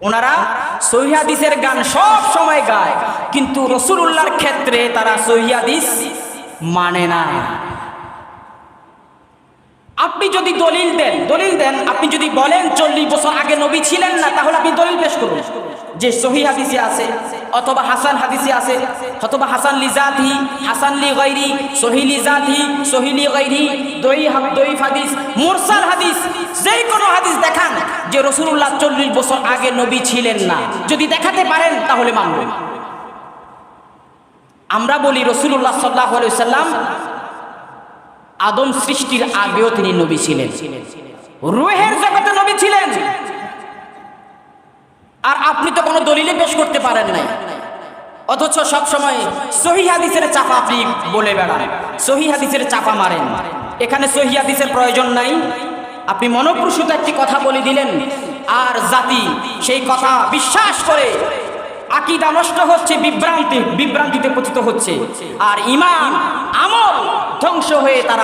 ওনারা সহিহ হাদিসের গান সব সময় গায়, কিন্তু রাসূলুল্লাহর ক্ষেত্রে তারা সহিহ হাদিস মানে না। আপনি যদি দলিল দেন, আপনি যদি বলেন 40 বছর আগে নবী ছিলেন না, তাহলে আপনি দলিল পেশ করুন যে সহিহ হাদিসে আছে, অথবা হাসান হাদিসে আছে, অথবা হাসান লি জাতি, হাসান লি গায়রি, সহিহ লি জাতি, সহিহ লি গায়রি, দঈফ হাদিস, মুরসাল হাদিস, যেই কোনো হাদিস দেখান যে রাসূলুল্লাহ 40 বছর আগে নবী ছিলেন না। যদি দেখাতে পারেন তাহলে মানব। আমরা বলি রাসূলুল্লাহ সাল্লাল্লাহু আলাইহি ওয়াসাল্লাম আদম সৃষ্টির আগেও তিনি নবী ছিলেন, রূহের জগতে নবী ছিলেন। আর আপনি তো কোনো দলিলে পেশ করতে পারেন নাই, অথচ সব সময় সহিহ হাদিসের চাপা আপনি বলে বেড়ান, সহিহ হাদিসের চাপা মারেন। এখানে সহিহ হাদিসের প্রয়োজন নাই, আপনি মনোপ্রসূত একটি কথা বলে দিলেন, আর জাতি সেই কথা বিশ্বাস করে আকীদা নষ্ট হচ্ছে, বিভ্রান্তিতে পতিত হচ্ছে, আর ঈমান আমল ধ্বংস হয়ে তারা